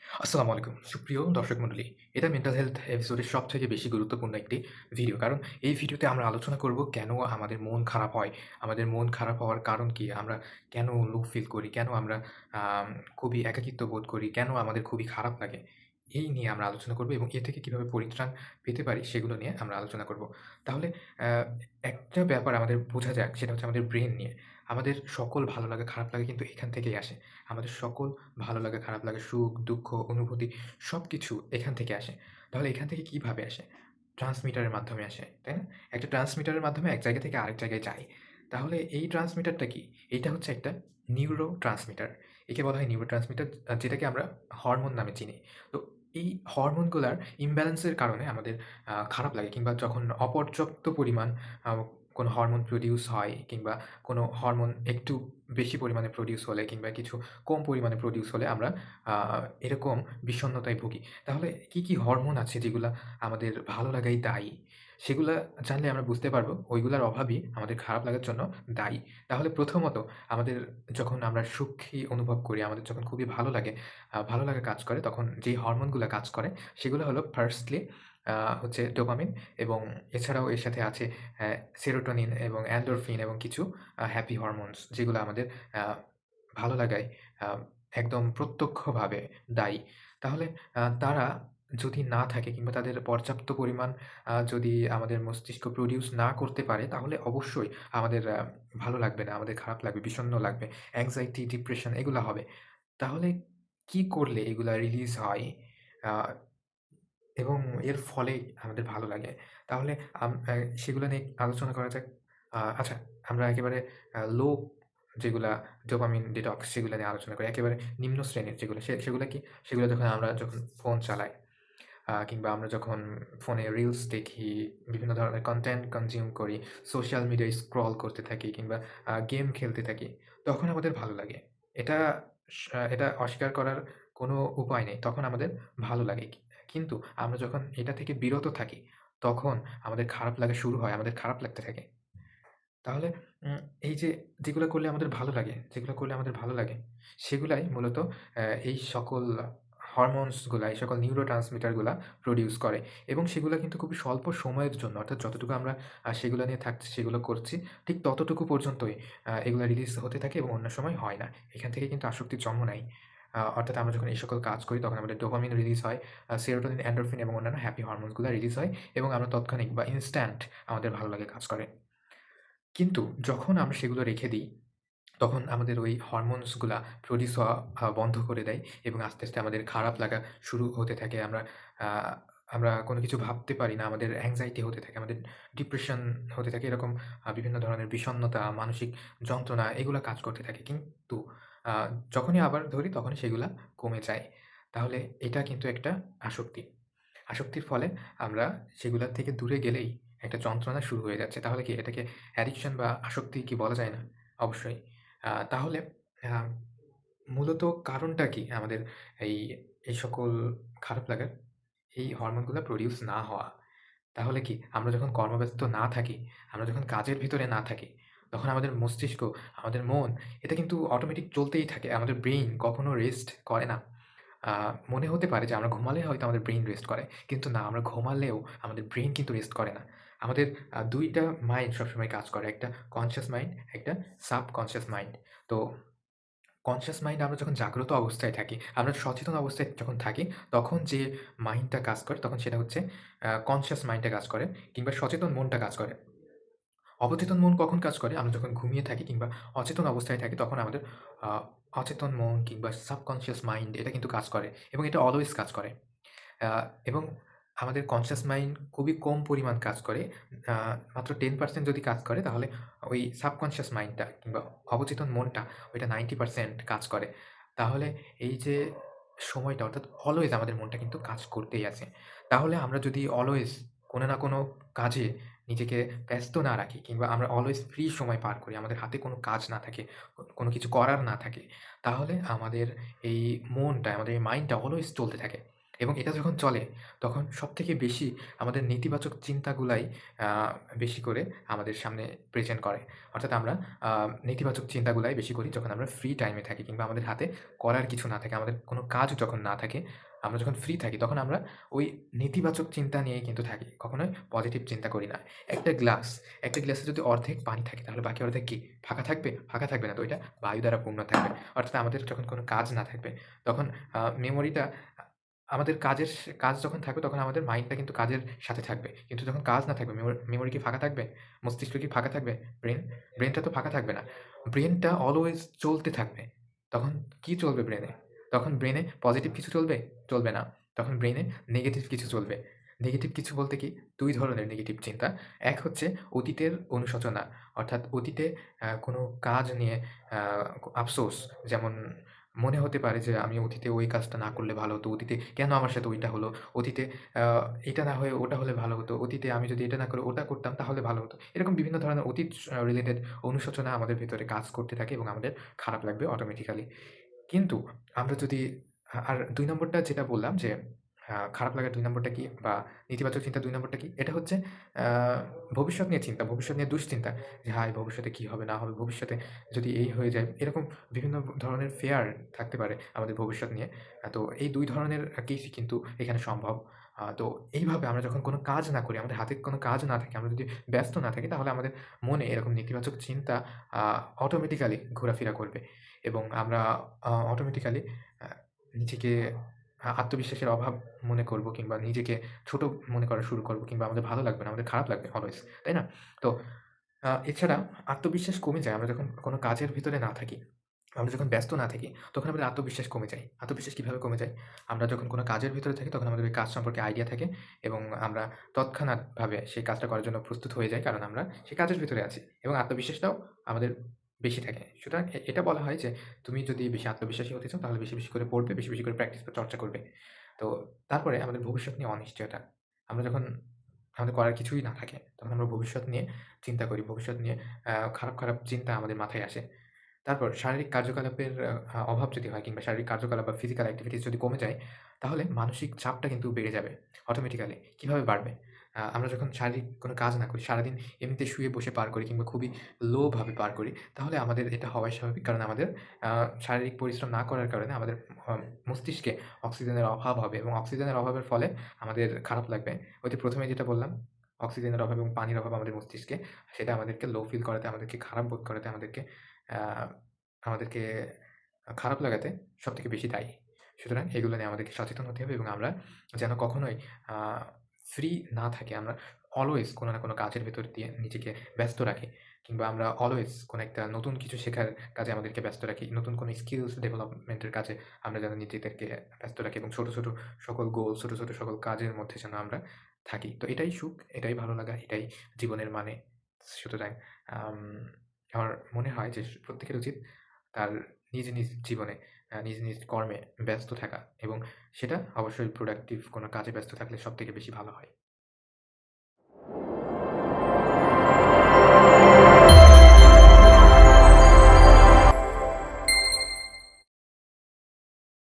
আসসালামু আলাইকুম। সুপ্রিয় দর্শক মণ্ডলী, এটা মেন্টাল হেলথ এপিসোডের সবথেকে বেশি গুরুত্বপূর্ণ একটি ভিডিও। কারণ এই ভিডিওতে আমরা আলোচনা করব কেন আমাদের মন খারাপ হয়? আমাদের মন খারাপ হওয়ার কারণ কি? আমরা কেন লো ফিল করি? কেন আমরা আম খুবই একাকিত্ব বোধ করি? কেন আমাদের খুবই খারাপ লাগে? এই নিয়ে আমরা আলোচনা করব এবং এ থেকে কিভাবে পরিত্রাণ পেতে পারি সেগুলো নিয়ে আমরা আলোচনা করব। তাহলে অ্যা একটা ব্যাপার আমাদের বোঝা যাক, সেটা হচ্ছে আমাদের ব্রেইন নিয়ে। আমাদের সকল ভালো লাগা, খারাপ লাগা কিন্তু এখান থেকেই আসে। আমাদের সকল ভালো লাগা, খারাপ লাগা, সুখ, দুঃখ, অনুভূতি সবকিছু এখান থেকে আসে। তাহলে এখান থেকে কিভাবে আসে? ট্রান্সমিটারের মাধ্যমে আসে, তাই না? একটা ট্রান্সমিটারের মাধ্যমে এক জায়গা থেকে আরেক জায়গায় যায়। তাহলে এই ট্রান্সমিটারটা কি? এইটা হচ্ছে একটা নিউরো ট্রান্সমিটার। একে বলা হয় নিউরো ট্রান্সমিটার যেটাকে আমরা হরমোন নামে চিনি। তো এই হরমোনগুলার ইমব্যালেন্সের কারণে আমাদের খারাপ লাগে কিংবা যখন অপর্যাপ্ত পরিমাণ আ কোনো হরমোন প্রডিউস হয় কিংবা কোনো হরমোন একটু বেশি পরিমাণে প্রডিউস হলে কিংবা কিছু কম পরিমাণে প্রডিউস হলে আমরা আ এরকম বিষণ্ণতায় ভুগি। তাহলে কি হরমোন আছে যেগুলা আমাদের ভালো লাগায় দায়ী? সেগুলা জানলে আমরা বুঝতে পারবো ওইগুলার অভাবই আমাদের খারাপ লাগার জন্য দায়ী। তাহলে প্রথমত আমাদের যখন আমরা সুখী অনুভব করি, আমাদের যখন খুবই ভালো লাগে, ভালো লাগা কাজ করে তখন যেই হরমোনগুলা কাজ করে সেগুলো হলো ফার্স্টলি হচ্ছে ডোপামিন এবং এছাড়াও এর সাথে আছে সেরোটোনিন এবং এন্ডোরফিন এবং কিছু হ্যাপি হরমোনস যেগুলো আমাদের আ ভালো লাগায় আ একদম প্রত্যক্ষভাবে দায়ী। তাহলে তারা যদি না থাকে কিংবা তাদের পর্যাপ্ত পরিমাণ যদি আমাদের মস্তিষ্ক প্রডিউস না করতে পারে, তাহলে অবশ্যই আমাদের ভালো লাগবে না, আমাদের খারাপ লাগবে, বিষণ্ণ লাগবে, anxiety, ডিপ্রেশন এগুলা হবে। তাহলে কি করলে এগুলা রিলিজ হয়? আ এবং এর ফলে আমাদের ভালো লাগে। তাহলে আম অ্যা সেগুলো নিয়ে আলোচনা করা যাক। আচ্ছা, আমরা একেবারে লো যেগুলা ডোপামিন ডিটক্স সেগুলা নিয়ে আলোচনা করি। একেবারে নিম্ন শ্রেণীর যেগুলো সেগুলা কি? সেগুলো যখন ফোন চালাই কিংবা আমরা যখন ফোনে রিলস দেখি, বিভিন্ন ধরনের কনটেন্ট কনজিউম করি, সোশ্যাল মিডিয়ায় স্ক্রল করতে থাকি কিংবা গেম খেলতে থাকি, তখন আমাদের ভালো লাগে। এটা এটা অস্বীকার করার কোনো উপায় নেই। তখন আমাদের ভালো লাগে। কিন্তু আমরা যখন এটা থেকে বিরত থাকি, তখন আমাদের খারাপ লাগা শুরু হয়, আমাদের খারাপ লাগতে থাকে। তাহলে উম এই যে যেগুলা করলে আমাদের ভালো লাগে, যেগুলা করলে আমাদের ভালো লাগে, সেগুলাই মূলত এই সকল হরমোনস গুলা, এই সকল নিউরোট্রান্সমিটার গুলা প্রডিউস করে এবং সেগুলা কিন্তু খুবই স্বল্প সময়ের জন্য অর্থাৎ যতটুকু আমরা সেগুলা নিয়ে থাকছি, সেগুলো করছি, ঠিক ততটুকু পর্যন্তই এগুলা রিলিজ হতে থাকে এবং অন্য সময় হয় না। এখান থেকে কিন্তু আসক্তির জন্ম নেয়। অর্থাৎ আমরা যখন এই সকল কাজ করি তখন আমাদের ডোপামিন রিলিজ হয়, সেরোটোনিন, এন্ডোরফিন এবং অন্যান্য হ্যাপি হরমোনস গুলা রিলিজ হয় এবং আমরা তৎক্ষণিক বা ইনস্ট্যান্ট আমাদের ভালো লাগে কাজ করে। কিন্তু যখন আমরা সেগুলো রেখে দিই, তখন আমাদের ওই হরমোনস গুলা প্রডিউস হওয়া বন্ধ করে দেয় এবং আস্তে, আস্তে আমাদের খারাপ লাগা শুরু হতে থাকে। আ আমরা কোনো কিছু ভাবতে পারি না। আমাদের anxiety হতে থাকে, আমাদের ডিপ্রেশন হতে থাকে। এরকম বিভিন্ন ধরনের বিষণ্ণতা, মানসিক যন্ত্রণা এগুলা কাজ করতে থাকে। কিন্তু আ যখনই আবার ধরি তখনই সেগুলা কমে যায়। তাহলে এটা কিন্তু একটা আসক্তি। আসক্তির ফলে আমরা সেগুলার থেকে দূরে গেলেই একটা যন্ত্রণা শুরু হয়ে যাচ্ছে। তাহলে কি এটাকে অ্যাডিকশন বা আসক্তি কি বলা যায় না? অবশ্যই। তাহলে আ মূলত কারণটা কি আমাদের এই, এই সকল খারাপ লাগার? এই হরমোনগুলা প্রডিউস না হওয়া। তাহলে কি আমরা যখন কর্মব্যস্ত না থাকি, আমরা যখন কাজের ভিতরে না থাকি, তখন আমাদের মস্তিষ্ক, আমাদের মন এটা কিন্তু অটোমেটিক চলতেই থাকে। আমাদের ব্রেইন কখনো রেস্ট করে না। আ মনে হতে পারে যে আমরা ঘুমালে হয়তো আমাদের ব্রেইন রেস্ট করে। কিন্তু না, আমরা ঘুমালেও আমাদের ব্রেইন কিন্তু রেস্ট করে না। আমাদের ২ টা মাইন্ড সবসময় কাজ করে। একটা কনশিয়াস মাইন্ড, একটা সাবকনশিয়াস মাইন্ড। তো কনশিয়াস মাইন্ড আমরা যখন জাগ্রত অবস্থায় থাকি, আমরা সচেতন অবস্থায় যখন থাকি, তখন যে মাইন্ডটা কাজ করে তখন সেটা হচ্ছে কনশিয়াস মাইন্ডটা কাজ করে কিংবা সচেতন মনটা কাজ করে। অবচেতন মন কখন কাজ করে? আমরা যখন ঘুমিয়ে থাকি কিংবা অচেতন অবস্থায় থাকি তখন আমাদের আ অচেতন মন কিংবা সাবকন্সিয়াস মাইন্ড এটা কিন্তু কাজ করে এবং এটা অলওয়েজ কাজ করে। আ এবং আমাদের কনশাস মাইন্ড খুবই কম পরিমাণ কাজ করে। আ মাত্র 10% যদি কাজ করে তাহলে ওই সাবকন্সিয়াস মাইন্ডটা কিংবা অবচেতন মনটা ওইটা 90% কাজ করে। তাহলে এই যে সময়টা অর্থাৎ অলওয়েজ আমাদের মনটা কিন্তু কাজ করতেই আছে। তাহলে আমরা যদি অলওয়েজ কোনো না কোনো কাজে নিজেকে ব্যস্ত না রাখি কিংবা আমরা অলওয়েজ ফ্রি সময় পার করি, আমাদের হাতে কোনো কাজ না থাকে, কোনো কিছু করার না থাকে, তাহলে আমাদের এই মনটা, আমাদের এই মাইন্ডটা অলওয়েজ চলতে থাকে। এবং এটা যখন চলে, তখন সবথেকে বেশি আমাদের নেতিবাচক চিন্তাগুলাই আ বেশি করে আমাদের সামনে প্রেজেন্ট করে। অর্থাৎ আমরা আ নেতিবাচক চিন্তাগুলাই বেশি করি যখন আমরা ফ্রি টাইমে থাকি কিংবা আমাদের হাতে করার কিছু না থাকে, আমাদের কোনো কাজ যখন না থাকে, আমরা যখন ফ্রি থাকি তখন আমরা ওই নেতিবাচক চিন্তা নিয়েই কিন্তু থাকি। কখনোই পজিটিভ চিন্তা করি না। একটা গ্লাস, একটা গ্লাসে যদি অর্ধেক পানি থাকে তাহলে বাকি অর্ধেক কি? ফাঁকা থাকবে? ফাঁকা থাকবে না তো ওইটা বায়ু দ্বারা পূর্ণ থাকবে। অর্থাৎ আমাদের যখন কোনো কাজ না থাকবে তখন মেমোরিটা আমাদের কাজ যখন থাকবে তখন আমাদের মাইন্ডটা কিন্তু কাজের সাথে থাকবে। কিন্তু যখন কাজ না থাকবে মেমোরি কি ফাঁকা থাকবে? মস্তিষ্ক কি ফাঁকা থাকবে? ব্রেইন? ব্রেইনটা তো ফাঁকা থাকবে না। ব্রেইনটা অলওয়েজ চলতে থাকবে। তখন কি চলবে ব্রেইনে? তখন ব্রেইনে পজিটিভ কিছু চলবে? চলবে না। তখন ব্রেইনে নেগেটিভ কিছু চলবে। নেগেটিভ কিছু বলতে কি? ২ ধরনের নেগেটিভ চিন্তা। এক হচ্ছে অতীতের অনুশোচনা। অর্থাৎ অতীতে কোনো কাজ নিয়ে আ আফসোস, যেমন মনে হতে পারে যে আমি অতীতে ওই কাজটা না করলে ভালো হতো। অতীতে কেন আমার সাথে ওইটা হলো? অতীতে আ এটা না হয়ে ওটা হলে ভালো হতো। অতীতে আমি যদি এটা না করে ওটা করতাম তাহলে ভালো হতো। এরকম বিভিন্ন ধরনের অতীত রিলেটেড অনুশোচনা আমাদের ভেতরে কাজ করতে থাকে এবং আমাদের খারাপ লাগবে অটোমেটিক্যালি। কিন্তু আমরা যদি আর ২ নম্বরটা যেটা বললাম যে, খারাপ লাগার ২ নম্বরটা কি বা নেতিবাচক চিন্তার ২ নম্বরটা কি? এটা হচ্ছে আ ভবিষ্যৎ নিয়ে চিন্তা, ভবিষ্যৎ নিয়ে দুশ্চিন্তা। যে হায় ভবিষ্যতে কি হবে না হবে, ভবিষ্যতে যদি এই হয়ে যায়। এরকম বিভিন্ন ধরনের ফেয়ার থাকতে পারে আমাদের ভবিষ্যৎ নিয়ে। তো এই ২ ধরনের কেসই কিন্তু এখানে সম্ভব। তো এইভাবে আমরা যখন কোনো কাজ না করি, আমাদের হাতে কোনো কাজ না থাকে, আমরা যদি ব্যস্ত না থাকি তাহলে আমাদের মনে এরকম নেতিবাচক চিন্তা আ অটোমেটিক্যালি ঘোরাফেরা করবে। এবং আমরা অটোমেটিক্যালি আ নিজেকে আত্মবিশ্বাসের অভাব মনে করব কিংবা নিজেকে ছোট মনে করা শুরু করব কিংবা আমাদের ভালো লাগবে না, আমাদের খারাপ লাগবে অলওয়েজ। তাই না? তো এছাড়া আত্মবিশ্বাস কমে যায় আমরা যখন কোনো কাজের ভিতরে না থাকি। আমরা যখন ব্যস্ত না থাকি, তখন আমাদের আত্মবিশ্বাস কমে যায়। আত্মবিশ্বাস কিভাবে কমে যায়? আমরা যখন কোনো কাজের ভিতরে থাকি, তখন আমাদের ওই কাজ সম্পর্কে আইডিয়া থাকে এবং আমরা তৎক্ষণাৎভাবে সেই কাজটা করার জন্য প্রস্তুত হয়ে যাই। কারণ আমরা সেই কাজের ভিতরে আছি এবং আত্মবিশ্বাসটাও আমাদের বেশি থাকে। সুতরাং এটা বলা হয় যে, তুমি যদি বেশি আত্মবিশ্বাসী হতে চাও, তাহলে বেশি, বেশি করে পড়বে, বেশি, বেশি করে প্র্যাকটিস বা চর্চা করবে। তো তারপরে আমাদের ভবিষ্যৎ নিয়ে অনিশ্চয়তা। আমরা যখন আমাদের করার কিছুই না থাকে, তখন আমরা ভবিষ্যৎ নিয়ে চিন্তা করি। ভবিষ্যৎ নিয়ে খারাপ, খারাপ চিন্তা আমাদের মাথায় আসে। তারপর শারীরিক কার্যকলাপের অভাব যদি হয় কিংবা শারীরিক কার্যকলাপ বা ফিজিক্যাল এক্টিভিটিস যদি কমে যায়, তাহলে মানসিক চাপটা কিন্তু বেড়ে যাবে অটোমেটিক্যালি। কিভাবে বাড়বে? আমরা যখন শারীরিক কোনো কাজ না করি, সারাদিন এমনিতে শুয়ে বসে পার করি কিংবা খুবই লো ভাবে পার করি, তাহলে আমাদের এটা হওয়াই স্বাভাবিক। কারণ আমাদের আ শারীরিক পরিশ্রম না করার কারণে আমাদের মস্তিষ্কে অক্সিজেনের অভাব হবে এবং অক্সিজেনের অভাবের ফলে আমাদের খারাপ লাগবে। ওই যে ১ম এ যেটা বললাম, অক্সিজেনের অভাব এবং পানির অভাব আমাদের মস্তিষ্কে, সেটা আমাদেরকে লো ফিল করাতে, আমাদেরকে খারাপ বোধ করাতে, আ আমাদেরকে খারাপ লাগাতে সবথেকে বেশি দায়ী। সুতরাং এগুলো নিয়ে আমাদেরকে সচেতন হতে হবে এবং আমরা যেন কখনোই আ ফ্রি না থাকি। আমরা অলওয়েজ কোনো না কোনো কাজের ভেতর দিয়ে নিজেকে ব্যস্ত রাখি কিংবা আমরা অলওয়েজ কোনো একটা নতুন কিছু শেখার কাজে আমাদেরকে ব্যস্ত রাখি। নতুন কোনো স্কিলস ডেভেলপমেন্ট এর কাজে আমরা যেন নিজেদেরকে ব্যস্ত রাখি এবং ছোট, ছোট সকল গোল, ছোট, ছোট সকল কাজের মধ্যে যেন আমরা থাকি। তো এটাই সুখ, এটাই ভালো লাগা, এটাই জীবনের মানে। সুতরাং আম আমার মনে হয় যে প্রত্যেকের উচিত তার নিজ, নিজ জীবনে নিজ, নিজ কর্মে ব্যস্ত থাকা এবং সেটা অবশ্যই প্রোডাক্টিভ কোনো কাজে ব্যস্ত থাকলে সবথেকে বেশি ভালো হয়।